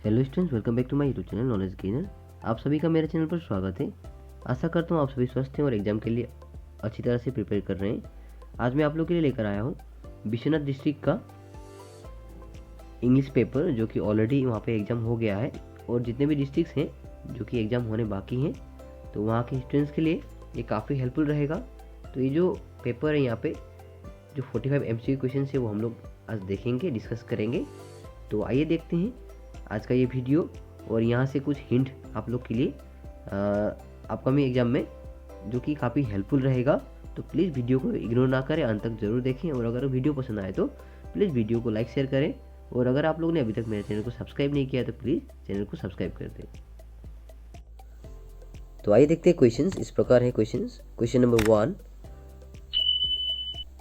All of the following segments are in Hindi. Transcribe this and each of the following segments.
Hello students, welcome back to my YouTube channel Knowledge Gainer. आप सभी का मेरे चैनल पर स्वागत है। आशा करता हूँ आप सभी स्वस्थ हैं और एग्जाम के लिए अच्छी तरह से प्रिपेयर कर रहे हैं। आज मैं आप लोग के लिए लेकर आया हूँ विश्वनाथ डिस्ट्रिक्ट का इंग्लिश पेपर, जो कि ऑलरेडी वहाँ पे एग्ज़ाम हो गया है, और जितने भी डिस्ट्रिक्ट्स हैं जो कि एग्ज़ाम होने बाकी हैं, तो वहाँ के स्टूडेंट्स के लिए ये काफ़ी हेल्पफुल रहेगा। तो ये जो पेपर है, यहाँ पे जो 45 MCQ क्वेश्चन है वो हम लोग आज देखेंगे, डिस्कस करेंगे। तो आइए देखते हैं आज का ये वीडियो, और यहाँ से कुछ हिंट आप लोग के लिए अपकमिंग एग्जाम में, जो कि काफ़ी हेल्पफुल रहेगा। तो प्लीज़ वीडियो को इग्नोर ना करें, अंत तक जरूर देखें, और अगर वीडियो पसंद आए तो प्लीज़ वीडियो को लाइक शेयर करें, और अगर आप लोग ने अभी तक मेरे चैनल को सब्सक्राइब नहीं किया तो प्लीज़ चैनल को सब्सक्राइब कर दें। तो आइए देखते हैं क्वेश्चंस। इस प्रकार है questions. Question number 1,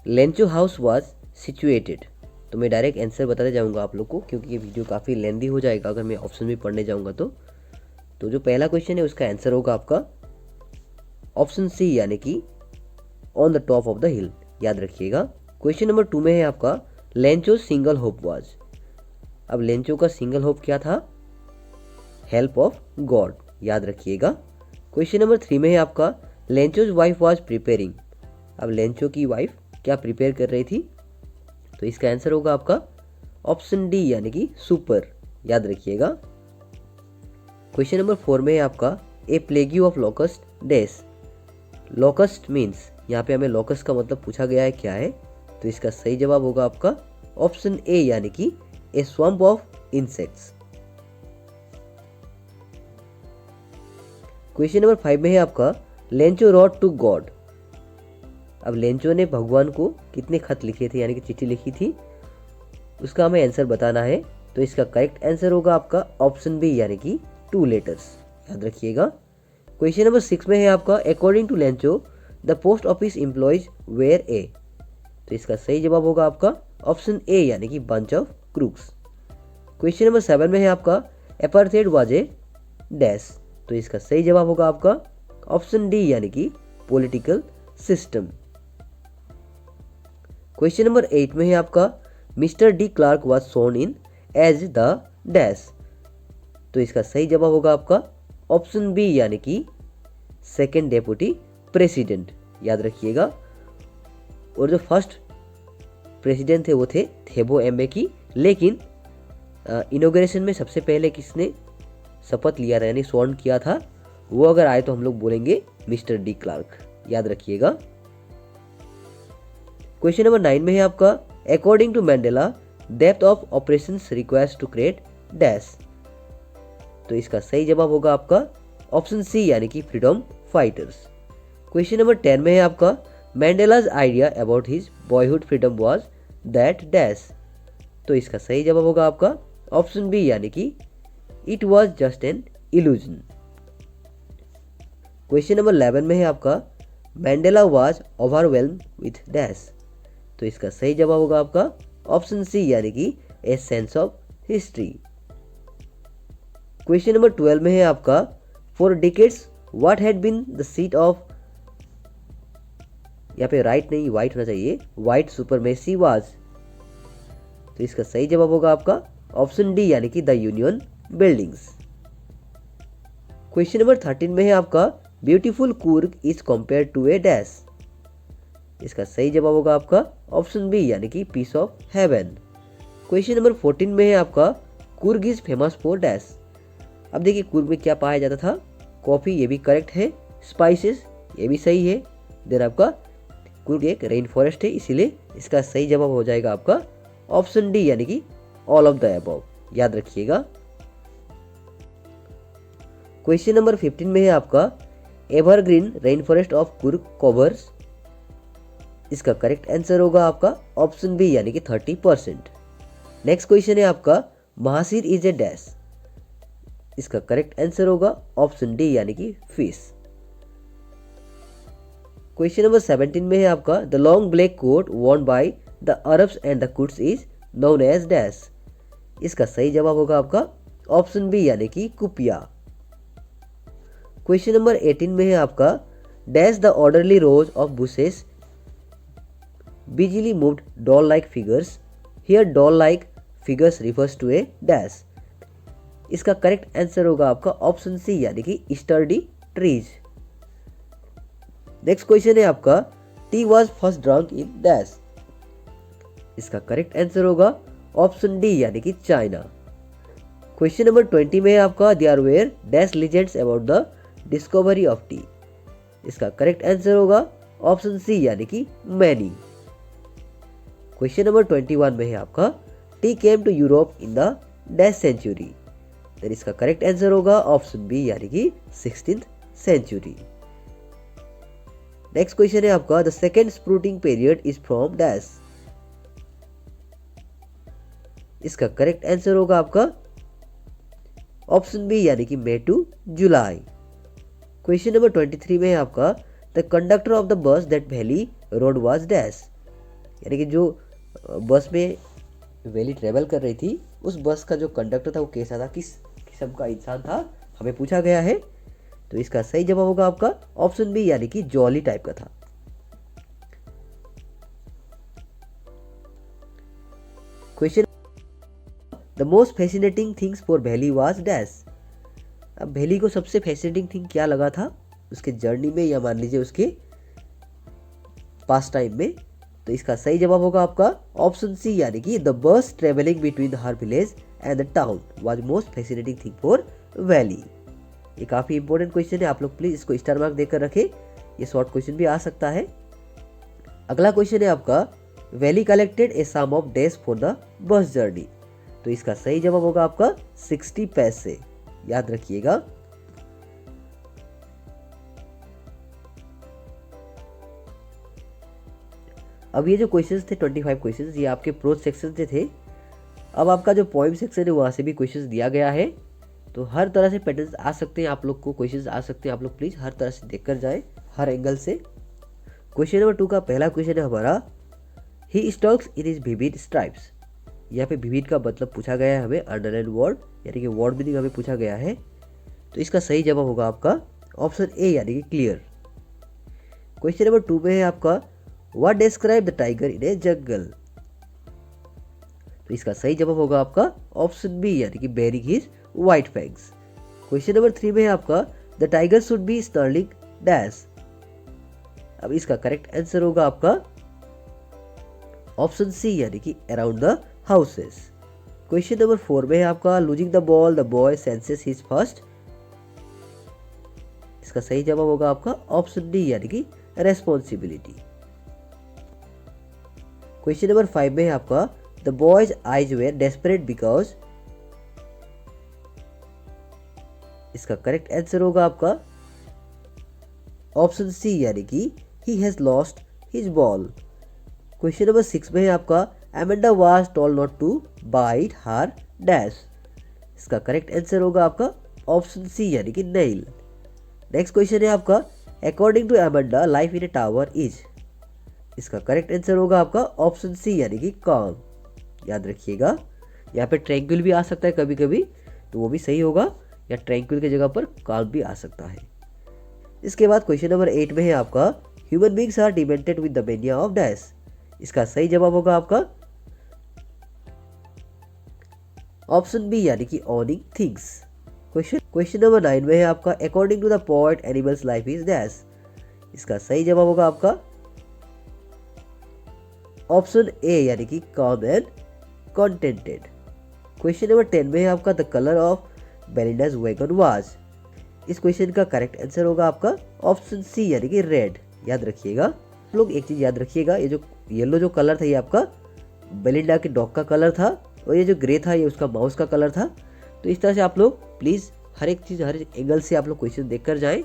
Lencho house was situated. तो मैं डायरेक्ट आंसर बताते जाऊंगा आप लोग को, क्योंकि ये वीडियो काफ़ी लेंदी हो जाएगा अगर मैं ऑप्शन भी पढ़ने जाऊंगा तो जो पहला क्वेश्चन है उसका आंसर होगा आपका ऑप्शन सी, यानी कि on the top of the हिल। याद रखिएगा। क्वेश्चन नंबर 2 में है आपका लेंचो सिंगल होप वाज। अब लेंचो का सिंगल होप क्या था? Help of God. याद रखिएगा। क्वेश्चन नंबर 3 में है आपका लेंचोज वाइफ वाज प्रिपेयरिंग। अब लेंचो की वाइफ क्या प्रिपेयर कर रही थी? तो इसका आंसर होगा आपका ऑप्शन डी, यानी कि सुपर। याद रखिएगा। क्वेश्चन नंबर 4 में है आपका a plague of locust dash. Locust means, यहाँ पे हमें लोकस्ट का मतलब पूछा गया है क्या है, तो इसका सही जवाब होगा आपका ऑप्शन ए, यानी कि ए swamp of insects. Question number 5 में है आपका लेंचो रॉट टू गॉड। अब लेंचो ने भगवान को कितने खत लिखे थे, यानी कि चिट्ठी लिखी थी, उसका हमें आंसर बताना है। तो इसका करेक्ट आंसर होगा आपका ऑप्शन बी, यानी कि 2 लेटर्स। याद रखिएगा। क्वेश्चन नंबर 6 में है आपका according to Lencho the post office employees were a. तो इसका सही जवाब होगा आपका ऑप्शन ए, यानी कि bunch of crooks. Question number 7 में है आपका अपार्थाइड वाज ए डैश। तो इसका सही जवाब होगा आपका ऑप्शन डी, यानी कि पॉलिटिकल सिस्टम। क्वेश्चन नंबर 8 में है आपका mister D Clark was sworn in as the dash. तो इसका सही जवाब होगा आपका ऑप्शन बी, यानी कि सेकेंड डेप्यूटी प्रेसिडेंट। याद रखिएगा। और जो फर्स्ट प्रेसिडेंट थे वो थे थेबो एम्बेकी, लेकिन इनॉग्रेशन में सबसे पहले किसने शपथ लिया था, यानी स्वर्ण किया था, वो अगर आए तो हम लोग बोलेंगे मिस्टर डी क्लार्क। याद रखिएगा। क्वेश्चन नंबर 9 में है आपका according to Mandela depth of operations requires to create dash. तो इसका सही जवाब होगा आपका ऑप्शन सी, यानी कि फ्रीडम फाइटर्स। क्वेश्चन नंबर 10 में है आपका Mandela's idea about his boyhood freedom was that dash. तो इसका सही जवाब होगा आपका ऑप्शन बी, यानी कि it was just an illusion. Question number 11 में है आपका mandala was overwhelmed with dash. तो इसका सही जवाब होगा आपका ऑप्शन सी, यानी कि a sense of history. Question number 12 में है आपका for decades what had been the seat of, यहाँ पे राइट नहीं व्हाइट होना चाहिए, व्हाइट सुपरमेसी वाज। तो इसका सही जवाब होगा आपका ऑप्शन डी, यानी कि the union buildings. Question number 13 में है आपका beautiful Coorg is compare to a dash. इसका सही जवाब होगा आपका ऑप्शन बी, यानी कि piece of heaven. Question number 14 में है आपका Coorg is famous for dash. अब देखिए कूर्ग में क्या पाया जाता था? कॉफी, ये भी करेक्ट है। स्पाइसेस, ये भी सही है। देन आपका कूर्ग एक रेन फॉरेस्ट है, इसीलिए इसका सही जवाब हो जाएगा आपका ऑप्शन डी, यानी कि ऑल ऑफ द अबव। याद रखिएगा। क्वेश्चन नंबर 15 में है आपका evergreen rain forest of Coorg covers. इसका करेक्ट आंसर होगा आपका ऑप्शन बी, यानी कि 30%। नेक्स्ट क्वेश्चन है आपका महासीर इज ए डैश। इसका करेक्ट आंसर होगा ऑप्शन डी, यानी कि फिश। क्वेश्चन नंबर 17 में है आपका the long black coat worn by the Arabs and the Kurds is known as dash. इसका सही जवाब होगा आपका ऑप्शन बी, यानी कि कुपिया। क्वेश्चन नंबर 18 में है आपका dash the orderly rose of bushes busily moved doll-like figures. Here doll-like figures refers to a dash. इसका करेक्ट आंसर होगा आपका ऑप्शन सी यानी कि स्टर्डी ट्रीज। नेक्स्ट क्वेश्चन है आपका tea was first drunk in dash. इसका करेक्ट आंसर होगा ऑप्शन डी यानी कि चाइना। क्वेश्चन नंबर 20 में आपका there were dash legends about the discovery of tea. इसका करेक्ट आंसर होगा ऑप्शन सी यानी कि मैनी। क्वेश्चन नंबर 21 में है आपका tea came to Europe in the dash century. Then इसका करेक्ट आंसर होगा ऑप्शन बी यानी कि 16th सेंचुरी। नेक्स्ट क्वेश्चन है आपका the second sprouting period is from dash. इसका करेक्ट आंसर होगा आपका ऑप्शन बी यानी कि May to July. Question number 23 में है आपका the conductor of the bus that valley road was dash. यानी कि जो बस में वैली ट्रेवल कर रही थी उस बस का जो कंडक्टर था वो कैसा था, किस किस्म का इंसान था, हमें पूछा गया है। तो इसका सही जवाब होगा आपका ऑप्शन बी यानी कि जॉली टाइप का था। Question the most fascinating things for valley was dash. अब वैली को सबसे फैसिनेटिंग थिंग क्या लगा था उसके जर्नी में या मान लीजिए उसके पास टाइम में। तो इसका सही जवाब होगा आपका ऑप्शन सी यानी कि the bus travelling between her village and the town was most fascinating thing for valley. ये काफी इंपॉर्टेंट क्वेश्चन है, आप लोग प्लीज इसको स्टार मार्क देकर रखें, ये शॉर्ट क्वेश्चन भी आ सकता है। अगला क्वेश्चन है आपका Valli collected a sum of dash for the bus journey. तो इसका सही जवाब होगा आपका 60 पैसे, याद रखिएगा। अब ये जो क्वेश्चंस थे 25 क्वेश्चंस ये आपके प्रोज सेक्शन से थे। अब आपका जो पोएम सेक्शन है वहाँ से भी क्वेश्चंस दिया गया है। तो हर तरह से पैटर्न्स आ सकते हैं, आप लोग को क्वेश्चंस आ सकते हैं, आप लोग प्लीज़ हर तरह से देखकर जाएं, हर एंगल से। क्वेश्चन नंबर 2 का पहला क्वेश्चन है हमारा he stalks in his vivid stripes. यहाँ पे विविड का मतलब पूछा गया है हमें, अंडरलाइन वर्ड यानी कि वर्ड मीनिंग हमें पूछा गया है। तो इसका सही जवाब होगा आपका ऑप्शन ए यानी कि क्लियर। क्वेश्चन नंबर 2 में है आपका what describe the tiger in a jungle. तो इसका सही जवाब होगा आपका ऑप्शन बी यानी कि baring his white fangs. Question number 3 में है आपका the tiger should be snarling dash. अब इसका करेक्ट आंसर होगा आपका ऑप्शन सी यानी कि around the houses. Question number 4 में है आपका losing the ball the boy senses his first. इसका सही जवाब होगा आपका ऑप्शन डी यानी कि रेस्पॉन्सिबिलिटी। क्वेश्चन नंबर 5 में है आपका the boy's eyes were desperate because. इसका करेक्ट आंसर होगा आपका ऑप्शन सी यानी कि he has lost his ball. Question number 6 में है आपका Amanda was told not to bite her dash. इसका करेक्ट आंसर होगा आपका ऑप्शन सी यानी कि नेल। नेक्स्ट क्वेश्चन है आपका according to Amanda life in a tower is. इसका करेक्ट आंसर होगा आपका ऑप्शन सी यानी कि काम, याद रखिएगा। यहाँ पे ट्रैंक्विल भी आ सकता है कभी कभी, तो वो भी सही होगा, या ट्रैंक्विल की जगह पर काम भी आ सकता है। इसके बाद क्वेश्चन नंबर 8 में है आपका human beings are demented with the mania of dash. इसका सही जवाब होगा आपका ऑप्शन बी यानी कि ओनिंग थिंग्स। क्वेश्चन नंबर 9 में है आपका according to the poet animals life is dash. इसका सही जवाब होगा आपका ऑप्शन ए यानी कि काम एंड कंटेंटेड। क्वेश्चन नंबर 10 में है आपका the colour of Belinda's wagon was. इस क्वेश्चन का करेक्ट आंसर होगा आपका ऑप्शन सी यानी कि रेड, याद रखिएगा। लोग एक चीज याद रखिएगा, ये जो येलो जो कलर था ये आपका बेलिंडा के डॉग का कलर था, और ये जो ग्रे था ये उसका माउस का कलर था। तो इस तरह से आप लोग प्लीज हर एक चीज हर एक एंगल से आप लोग क्वेश्चन देखकर जाएं।